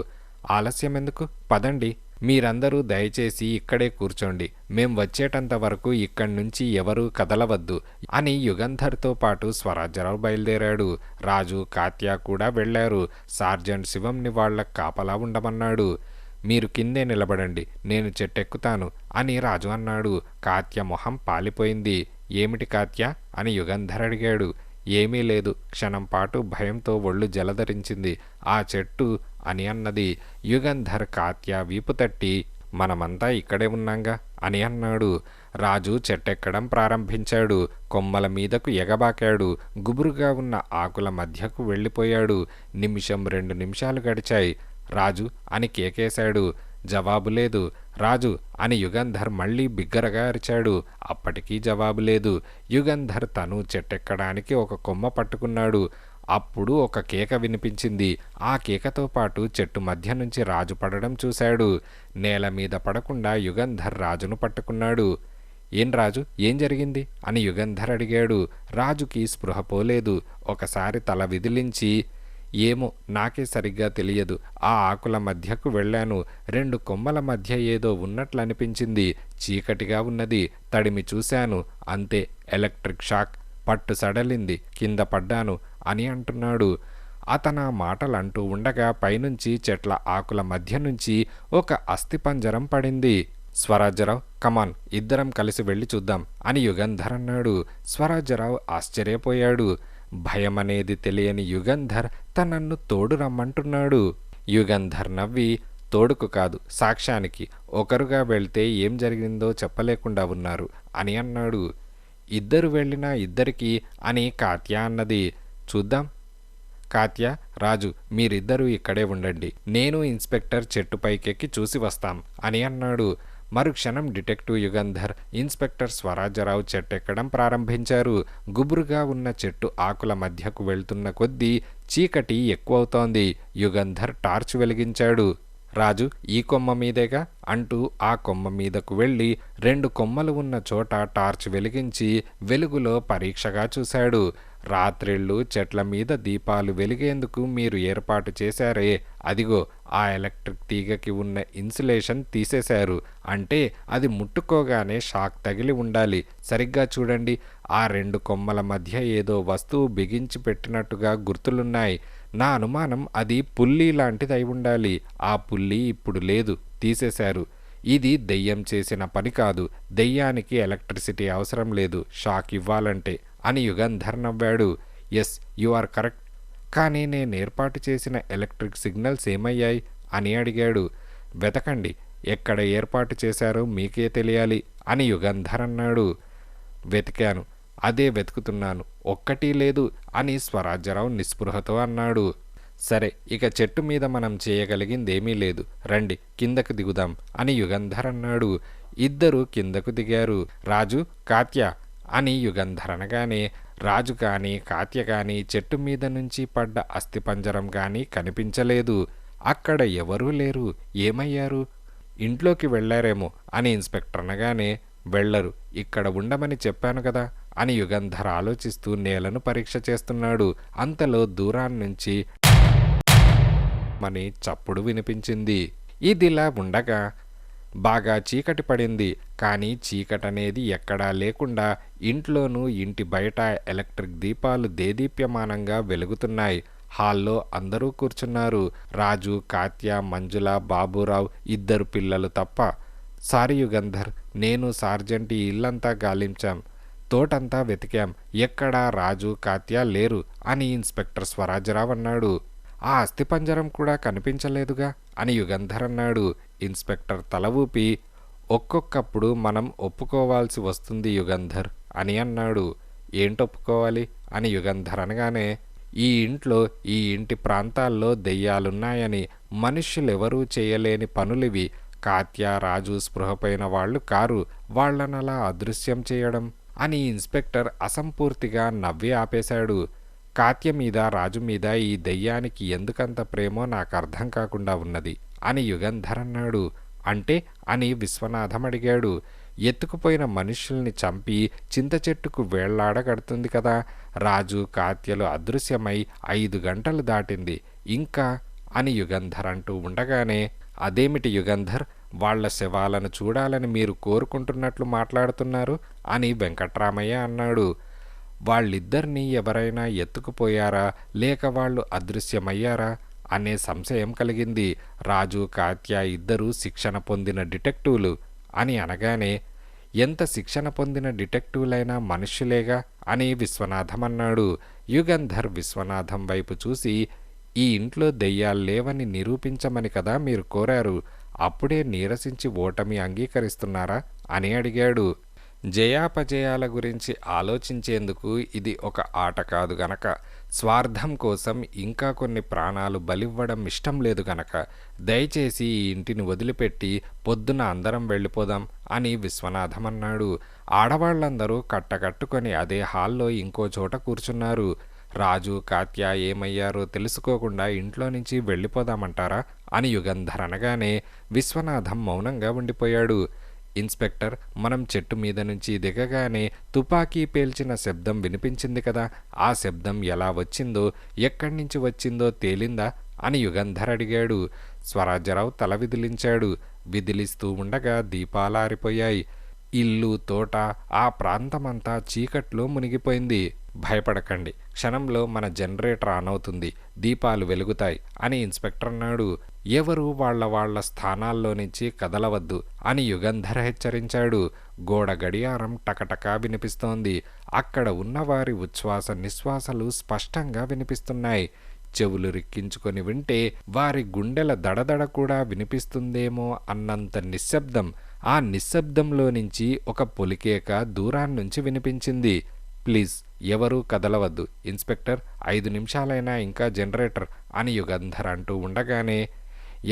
ఆలస్యమెందుకు? పదండి. మీరందరూ దయచేసి ఇక్కడే కూర్చోండి. మేం వచ్చేటంత వరకు ఇక్కడి నుంచి ఎవరూ కదలవద్దు అని యుగంధర్తో పాటు స్వరాజ్యరావు బయలుదేరాడు. రాజు, కాత్య కూడా వెళ్లారు. సార్జెంట్ శివంని వాళ్ల కాపలా ఉండమన్నాడు. మీరు కిందే నిలబడండి, నేను చెట్టెక్కుతాను అని రాజు అన్నాడు. కాత్య మొహం పాలిపోయింది. ఏమిటి కాత్య అని యుగంధర్ అడిగాడు. ఏమీ లేదు. క్షణం పాటు భయంతో ఒళ్ళు జలధరించింది. ఆ చెట్టు అని అన్నది. యుగంధర్ కాత్య వీపు తట్టి, మనమంతా ఇక్కడే ఉన్నాంగా అని అన్నాడు. రాజు చెట్టెక్కడం ప్రారంభించాడు. కొమ్మల మీదకు ఎగబాకాడు. గుబురుగా ఉన్న ఆకుల మధ్యకు వెళ్ళిపోయాడు. 1-2 నిమిషాలు గడిచాయి. రాజు అని కేకేశాడు. జవాబు లేదు. రాజు అని యుగంధర్ మళ్ళీ బిగ్గరగా అరిచాడు. అప్పటికీ జవాబు లేదు. యుగంధర్ తను చెట్టెక్కడానికి ఒక కొమ్మ పట్టుకున్నాడు. అప్పుడు ఒక కేక వినిపించింది. ఆ కేకతో పాటు చెట్టు మధ్య నుంచి రాజు పడడం చూశాడు. నేల మీద పడకుండా యుగంధర్ రాజును పట్టుకున్నాడు. ఏం రాజు, ఏం జరిగింది అని యుగంధర్ అడిగాడు. రాజుకి స్పృహ పోలేదు. ఒకసారి తల విదిలించి, ఏమో నాకే సరిగ్గా తెలియదు. ఆ ఆకుల మధ్యకు వెళ్ళాను. 2 కొమ్మల మధ్య ఏదో ఉన్నట్లనిపించింది. చీకటిగా ఉన్నది. తడిమి చూశాను. అంతే. Electric shock. పట్టు సడలింది. కింద పడ్డాను అని అంటున్నాడు. అతను ఆ మాటలంటూ ఉండగా పైనుంచి చెట్ల ఆకుల మధ్య నుంచి ఒక అస్థిపంజరం పడింది. స్వరాజ్యరావు, కమాన్, ఇద్దరం కలిసి వెళ్ళి చూద్దాం అని యుగంధర్ అన్నాడు. స్వరాజ్యరావు ఆశ్చర్యపోయాడు. భయమనేది తెలియని యుగంధర్ తనన్ను తోడు రమ్మంటున్నాడు. యుగంధర్ నవ్వి, తోడుకు కాదు, సాక్ష్యానికి. ఒకరుగా వెళ్తే ఏం జరిగిందో చెప్పలేకుండా ఉన్నారు అని అన్నాడు. ఇద్దరు వెళ్ళినా ఇద్దరికి అని కాత్య అన్నది. చూద్దాం. కాత్య, రాజు, మీరిద్దరూ ఇక్కడే ఉండండి. నేను ఇన్స్పెక్టర్ చెట్టుపైకెక్కి చూసి వస్తాం అని అన్నాడు. మరుక్షణం డిటెక్టివ్ యుగంధర్, ఇన్స్పెక్టర్ స్వరాజ్యరావు చెట్టెక్కడం ప్రారంభించారు. గుబురుగా ఉన్న చెట్టు ఆకుల మధ్యకు వెళ్తున్న కొద్దీ చీకటి ఎక్కువవుతోంది. యుగంధర్ టార్చ్ వెలిగించాడు. రాజు, ఈ కొమ్మ మీదేగా అంటూ ఆ కొమ్మ మీదకు వెళ్ళి 2 కొమ్మలు ఉన్న చోట టార్చ్ వెలిగించి వెలుగులో పరీక్షగా చూశాడు. రాత్రిళ్ళు చెట్ల మీద దీపాలు వెలిగేందుకు మీరు ఏర్పాటు చేశారే, అదిగో ఆ ఎలక్ట్రిక్ తీగకి ఉన్న ఇన్సులేషన్ తీసేశారు. అంటే అది ముట్టుకోగానే షాక్ తగిలి ఉండాలి. సరిగ్గా చూడండి, ఆ 2 కొమ్మల మధ్య ఏదో వస్తువు బిగించి పెట్టినట్టుగా గుర్తులున్నాయి. నా అనుమానం అది పుల్లీ లాంటిదై ఉండాలి. ఆ పుల్లీ ఇప్పుడు లేదు, తీసేశారు. ఇది దెయ్యం చేసిన పని కాదు. దెయ్యానికి ఎలక్ట్రిసిటీ అవసరం లేదు షాక్ ఇవ్వాలంటే అని యుగంధర్ నవ్వాడు. Yes, you are correct. కానీ నేనేర్పాటు చేసిన ఎలక్ట్రిక్ సిగ్నల్స్ ఏమయ్యాయి అని అడిగాడు. వెతకండి, ఎక్కడ ఏర్పాటు చేశారో మీకే తెలియాలి అని యుగంధర్ అన్నాడు. వెతికాను, అదే వెతుకుతున్నాను, ఒక్కటీ లేదు అని స్వరాజ్యరావు నిస్పృహతో అన్నాడు. సరే, ఇక చెట్టు మీద మనం చేయగలిగిందేమీ లేదు, రండి కిందకు దిగుదాం అని యుగంధర్ అన్నాడు. ఇద్దరు కిందకు దిగారు. రాజు, కాత్య అని యుగంధర్ అనగానే రాజు కానీ కాత్య కానీ చెట్టు మీద నుంచి పడ్డ అస్థిపంజరం కానీ కనిపించలేదు. అక్కడ ఎవరూ లేరు. ఏమయ్యారు? ఇంట్లోకి వెళ్లారేమో అని ఇన్స్పెక్టర్ అనగానే వెళ్లరు, ఇక్కడ ఉండమని చెప్పాను కదా అని యుగంధర్ ఆలోచిస్తూ నేలను పరీక్ష చేస్తున్నాడు. అంతలో దూరాన్నించి మని చప్పుడు వినిపించింది. ఇదిలా ఉండగా బాగా చీకటి పడింది. కానీ చీకటనేది ఎక్కడా లేకుండా ఇంట్లోనూ ఇంటి బయట ఎలక్ట్రిక్ దీపాలు దేదీప్యమానంగా వెలుగుతున్నాయి. హాల్లో అందరూ కూర్చున్నారు. రాజు, కాత్య, మంజుల, బాబూరావు, 2 పిల్లలు తప్ప. సారీ యుగంధర్, నేను సార్జెంట్ ఈ ఇల్లంతా గాలించాం, తోటంతా వెతికాం, ఎక్కడా రాజు, కాత్య లేరు అని ఇన్స్పెక్టర్ స్వరాజ్యరావు అన్నాడు. ఆ అస్థిపంజరం కూడా కనిపించలేదుగా అని యుగంధర్ అన్నాడు. ఇన్స్పెక్టర్ తల ఊపి ఒక్కొక్కప్పుడు మనం ఒప్పుకోవాల్సి వస్తుంది యుగంధర్ అని అన్నాడు. ఏంటొప్పుకోవాలి అని యుగంధర్ అనగానే ఈ ఇంట్లో, ఈ ఇంటి ప్రాంతాల్లో దెయ్యాలున్నాయని, మనుష్యులెవరూ చేయలేని పనులివి. కాత్య, రాజు స్పృహపోయిన వాళ్ళు కారు, వాళ్లనలా అదృశ్యం చేయడం అని ఇన్స్పెక్టర్ అసంపూర్తిగా నవ్వి ఆపేశాడు. కాత్య మీద, రాజు మీద ఈ దెయ్యానికి ఎందుకంత ప్రేమో నాకు అర్థం కాకుండా ఉన్నది అని యుగంధర్ అన్నాడు. అంటే అని విశ్వనాథం అడిగాడు. ఎత్తుకుపోయిన మనుష్యుల్ని చంపి చింత చెట్టుకు వేళ్లాడగడుతుంది కదా. రాజు, కాత్యలు అదృశ్యమై 5 గంటలు దాటింది ఇంకా అని యుగంధర్ అంటూ ఉండగానే అదేమిటి యుగంధర్, వాళ్ల శవాలను చూడాలని మీరు కోరుకుంటున్నట్లు మాట్లాడుతున్నారు అని వెంకట్రామయ్య అన్నాడు. వాళ్ళిద్దరినీ ఎవరైనా ఎత్తుకుపోయారా లేక వాళ్ళు అదృశ్యమయ్యారా అనే సంశయం కలిగింది. రాజు, కాత్య 2 శిక్షణ పొందిన డిటెక్టివ్లు అని అనగానే ఎంత శిక్షణ పొందిన డిటెక్టివ్లైనా మనుష్యులేగా అని విశ్వనాథం అన్నాడు. యుగంధర్ విశ్వనాథం వైపు చూసి ఈ ఇంట్లో దెయ్యాలు లేవని నిరూపించమని కదా మీరు కోరారు, అప్పుడే నీరసించి ఓటమి అంగీకరిస్తున్నారా అని అడిగాడు. జయాపజయాల గురించి ఆలోచించేందుకు ఇది ఒక ఆట కాదు గనక, స్వార్థం కోసం ఇంకా కొన్ని ప్రాణాలు బలివ్వడం ఇష్టం లేదు గనక దయచేసి ఈ ఇంటిని వదిలిపెట్టి పొద్దున అందరం వెళ్ళిపోదాం అని విశ్వనాథం అన్నాడు. ఆడవాళ్లందరూ కట్టకట్టుకొని అదే హాల్లో ఇంకో చోట కూర్చున్నారు. రాజు, కాత్య ఏమయ్యారో తెలుసుకోకుండా ఇంట్లో నుంచి వెళ్ళిపోదామంటారా అని యుగంధర్ అనగానే విశ్వనాథం మౌనంగా ఉండిపోయాడు. ఇన్స్పెక్టర్, మనం చెట్టు మీద నుంచి దిగగానే తుపాకీ పేల్చిన శబ్దం వినిపించింది కదా, ఆ శబ్దం ఎలా వచ్చిందో, ఎక్కడి నుంచి వచ్చిందో తేలిందా అని యుగంధర్ అడిగాడు. స్వరాజ్యరావు తల విదిలించాడు. విదిలిస్తూ ఉండగా దీపాలారిపోయాయి. ఇల్లు, తోట, ఆ ప్రాంతమంతా చీకట్లో మునిగిపోయింది. భయపడకండి, క్షణంలో మన జనరేటర్ ఆన్ అవుతుంది, దీపాలు వెలుగుతాయి అని ఇన్స్పెక్టర్ అన్నాడు. ఎవరూ వాళ్ల స్థానాల్లో నుంచి కదలవద్దు అని యుగంధర్ హెచ్చరించాడు. గోడ గడియారం టకటకా వినిపిస్తోంది. అక్కడ ఉన్నవారి ఉచ్ఛ్వాస నిశ్వాసలు స్పష్టంగా వినిపిస్తున్నాయి. చెవులు రిక్కించుకొని వింటే వారి గుండెల దడదడ కూడా వినిపిస్తుందేమో అన్నంత నిశ్శబ్దం. ఆ నిశ్శబ్దంలో నుంచి ఒక పొలికేక దూరాన్నుంచి వినిపించింది. ప్లీజ్ ఎవరూ కదలవద్దు ఇన్స్పెక్టర్, 5 నిమిషాలైనా ఇంకా జనరేటర్ అని యుగంధర్ అంటూ ఉండగానే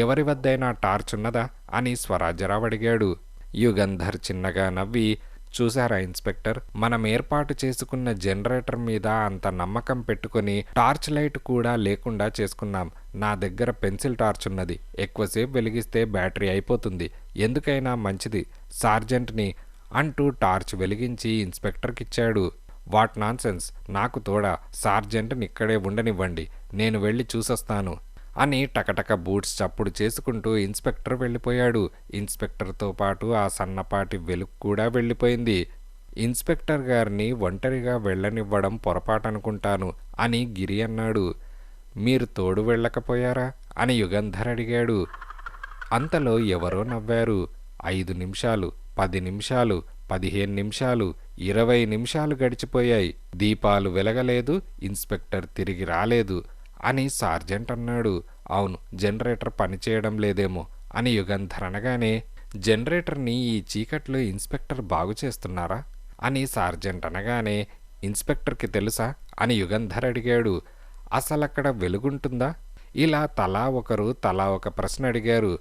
ఎవరి వద్దైనా టార్చ్ ఉన్నదా అని స్వరాజ్యరావు అడిగాడు. యుగంధర్ చిన్నగా నవ్వి, చూశారా ఇన్స్పెక్టర్, మనం ఏర్పాటు చేసుకున్న జనరేటర్ మీద అంత నమ్మకం పెట్టుకుని టార్చ్ లైట్ కూడా లేకుండా చేసుకున్నాం. నా దగ్గర పెన్సిల్ టార్చ్ ఉన్నది, ఎక్కువసేపు వెలిగిస్తే బ్యాటరీ అయిపోతుంది, ఎందుకైనా మంచిది సార్జెంట్ని అంటూ టార్చ్ వెలిగించి ఇన్స్పెక్టర్కిచ్చాడు. వాట్ నాన్సెన్స్, నాకు తోడా సార్జెంట్ని ఇక్కడే ఉండనివ్వండి, నేను వెళ్ళి చూసొస్తాను అని టకటక బూట్స్ చప్పుడు చేసుకుంటూ ఇన్స్పెక్టర్ వెళ్ళిపోయాడు. ఇన్స్పెక్టర్తో పాటు ఆ సన్నపాటి వెలుగు కూడా వెళ్ళిపోయింది. ఇన్స్పెక్టర్ గారిని ఒంటరిగా వెళ్ళనివ్వడం పొరపాటనుకుంటాను అని గిరి అన్నాడు. మీరు తోడు వెళ్ళకపోయారా అని యుగంధర్ అడిగాడు. అంతలో ఎవరో నవ్వారు. 5 నిమిషాలు, 10 నిమిషాలు, 15 నిమిషాలు, 20 నిమిషాలు గడిచిపోయాయి. దీపాలు వెలగలేదు, ఇన్స్పెక్టర్ తిరిగి రాలేదు అని సార్జెంట్ అన్నాడు. అవును, జనరేటర్ పనిచేయడం లేదేమో అని యుగంధర్ అనగానే, జనరేటర్ని ఈ చీకట్లో ఇన్స్పెక్టర్ బాగు చేస్తున్నారా అని సార్జెంట్ అనగానే, ఇన్స్పెక్టర్కి తెలుసా అని యుగంధర్ అడిగాడు. అసలక్కడ వెలుగుంటుందా? ఇలా తలా ఒక ప్రశ్న అడిగారు.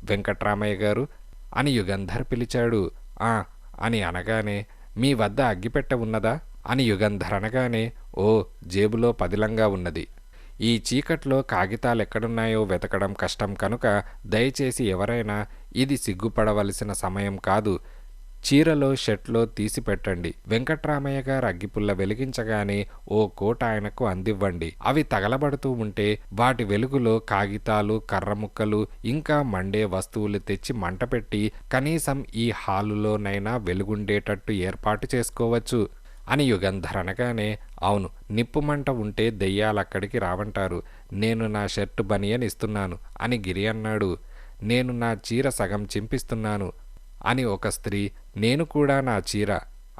వెంకట్రామయ్య గారు అని యుగంధర్ పిలిచాడు. ఆ అని అనగానే, మీ వద్ద అగ్గిపెట్టె ఉన్నదా అని యుగంధర్ అనగానే, ఓ, జేబులో పదిలంగా ఉన్నది. ఈ చీకట్లో కాగితాలెక్కడున్నాయో వెతకడం కష్టం కనుక దయచేసి ఎవరైనా ఇది సిగ్గుపడవలసిన సమయం కాదు, చీరలో షర్ట్లో తీసి పెట్టండి. వెంకట్రామయ్య గారు అగ్గిపుల్ల వెలిగించగానే ఓ కోట ఆయనకు అందివ్వండి. అవి తగలబడుతూ ఉంటే వాటి వెలుగులో కాగితాలు, కర్రముక్కలు, ఇంకా మండే వస్తువులు తెచ్చి మంట పెట్టి కనీసం ఈ హాలులోనైనా వెలుగుండేటట్టు ఏర్పాటు చేసుకోవచ్చు అని యుగంధర్ అనగానే, అవును, నిప్పుమంట ఉంటే దెయ్యాలక్కడికి రావంటారు. నేను నా షర్టు బనియన్ ఇస్తున్నాను అని గిరి అన్నాడు. నేను నా చీర సగం చింపిస్తున్నాను అని ఒక స్త్రీ, నేను కూడా నా చీర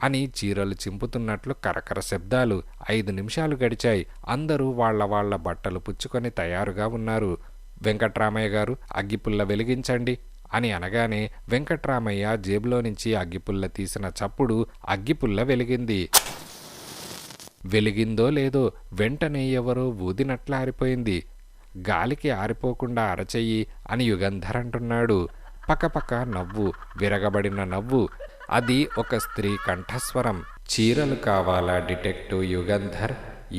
అని చీరలు చింపుతున్నట్లు కరకర శబ్దాలు. 5 నిమిషాలు గడిచాయి. అందరూ వాళ్ళ బట్టలు పుచ్చుకొని తయారుగా ఉన్నారు. వెంకట్రామయ్య గారు అగ్గిపుల్ల వెలిగించండి అని అనగానే వెంకట్రామయ్య జేబులో నుంచి అగ్గిపుల్ల తీసిన చప్పుడు అగ్గిపుల్ల వెలిగింది. వెలిగిందో లేదో వెంటనే ఎవరో ఊదినట్లా ఆరిపోయింది. గాలికి ఆరిపోకుండా అరచెయ్యి అని యుగంధర్ అంటున్నాడు. పకపక నవ్వు, విరగబడిన నవ్వు. అది ఒక స్త్రీ కంఠస్వరం. చీరలు కావాలా డిటెక్టివ్ యుగంధర్?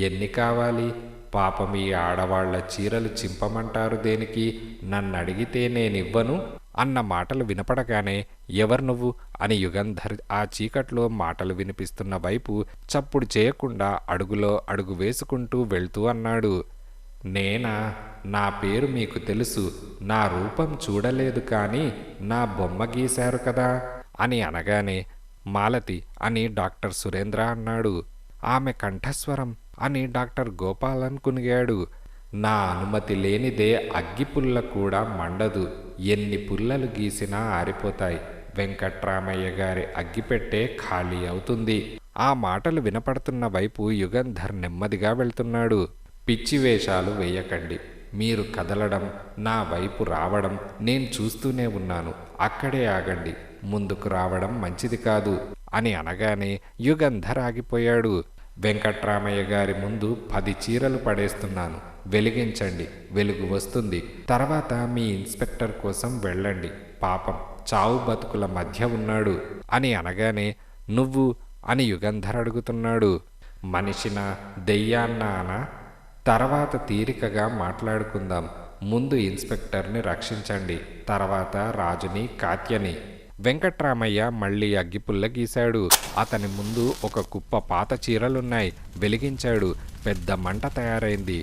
ఎన్ని కావాలి? పాపం ఈ ఆడవాళ్ల చీరలు చింపమంటారు దేనికి? నన్నడిగితే నేనివ్వను అన్న మాటలు వినపడగానే, ఎవరు నువ్వు అని యుగంధర్ ఆ చీకట్లో మాటలు వినిపిస్తున్న వైపు చప్పుడు చేయకుండా అడుగులో అడుగు వేసుకుంటూ వెళ్తూ అన్నాడు. నేనా? నా పేరు మీకు తెలుసు, నా రూపం చూడలేదు కానీ నా బొమ్మ గీశారు కదా అని అనగానే, మాలతి అని డాక్టర్ సురేంద్ర అన్నాడు. ఆమె కంఠస్వరం అని డాక్టర్ గోపాలన్ కునిగాడు. నా అనుమతి లేనిదే అగ్గిపుల్ల కూడా మండదు, ఎన్ని పుల్లలు గీసినా ఆరిపోతాయి. వెంకట్రామయ్య గారి అగ్గిపెట్టే ఖాళీ అవుతుంది. ఆ మాటలు వినపడుతున్న వైపు యుగంధర్ నెమ్మదిగా వెళ్తున్నాడు. పిచ్చి వేషాలు వేయకండి. మీరు కదలడం, నా వైపు రావడం నేను చూస్తూనే ఉన్నాను. అక్కడే ఆగండి, ముందుకు రావడం మంచిది కాదు అని అనగానే యుగంధర్ ఆగిపోయాడు. వెంకట్రామయ్య గారి ముందు 10 చీరలు పడేస్తున్నాను, వెలిగించండి, వెలుగు వస్తుంది. తర్వాత మీ ఇన్స్పెక్టర్ కోసం వెళ్ళండి, పాపం చావు బతుకుల మధ్య ఉన్నాడు అని అనగానే, నువ్వు అని యుగంధర్ అడుగుతున్నాడు. మనిషినా దెయ్యాన్నానా? తర్వాత తీరికగా మాట్లాడుకుందాం. ముందు ఇన్స్పెక్టర్ని రక్షించండి, తర్వాత రాజుని, కాత్యని. వెంకట్రామయ్య మళ్ళీ అగ్గిపుల్ల గీశాడు. అతని ముందు ఒక కుప్ప పాత చీరలున్నాయి. వెలిగించాడు. పెద్ద మంట తయారైంది.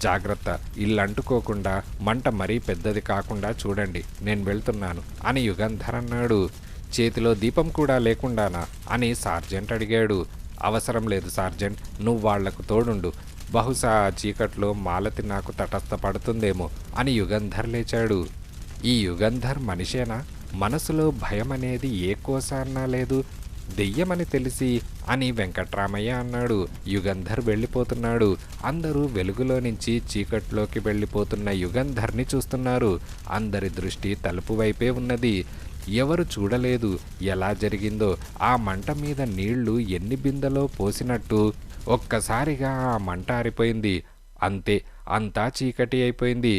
జాగ్రత్త, ఇల్లంటుకోకుండా, మంట మరీ పెద్దది కాకుండా చూడండి, నేను వెళ్తున్నాను అని యుగంధర్ అన్నాడు. చేతిలో దీపం కూడా లేకుండానా అని సార్జెంట్ అడిగాడు. అవసరం లేదు సార్జెంట్, నువ్వు వాళ్లకు తోడుండు. బహుశా ఆ చీకట్లో మాలతి నాకు తటస్థపడుతుందేమో అని యుగంధర్ లేచాడు. ఈ యుగంధర్ మనిషేనా? మనసులో భయం అనేది ఏ కోసాన్నా లేదు, దెయ్యమని తెలిసి అని వెంకట్రామయ్య అన్నాడు. యుగంధర్ వెళ్ళిపోతున్నాడు. అందరూ వెలుగులో నుంచి చీకట్లోకి వెళ్ళిపోతున్న యుగంధర్ని చూస్తున్నారు. అందరి దృష్టి తలుపు వైపే ఉన్నది. ఎవరు చూడలేదు ఎలా జరిగిందో. ఆ మంట మీద నీళ్లు ఎన్ని బిందెలో పోసినట్టు ఒక్కసారిగా ఆ మంట ఆరిపోయింది. అంతే, అంతా చీకటి అయిపోయింది.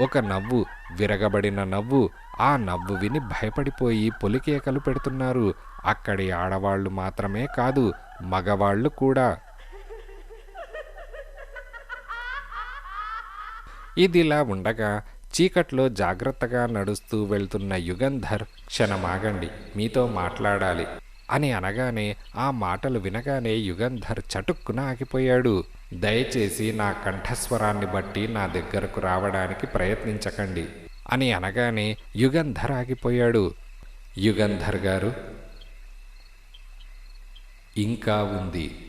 ఒక నవ్వు, విరగబడిన నవ్వు. ఆ నవ్వు విని భయపడిపోయి పొలికేకలు పెడుతున్నారు. అక్కడి ఆడవాళ్లు మాత్రమే కాదు, మగవాళ్లు కూడా. ఇదిలా ఉండగా చీకట్లో జాగ్రత్తగా నడుస్తూ వెళ్తున్న యుగంధర్, క్షణమాగండి, మీతో మాట్లాడాలి అని అనగానే ఆ మాటలు వినగానే యుగంధర్ చటుక్కున ఆగిపోయాడు. దయచేసి నా కంఠస్వరాన్ని బట్టి నా దగ్గరకు రావడానికి ప్రయత్నించకండి అని అనగానే యుగంధర్ ఆగిపోయాడు. యుగంధర్ గారు, ఇంకా ఉంది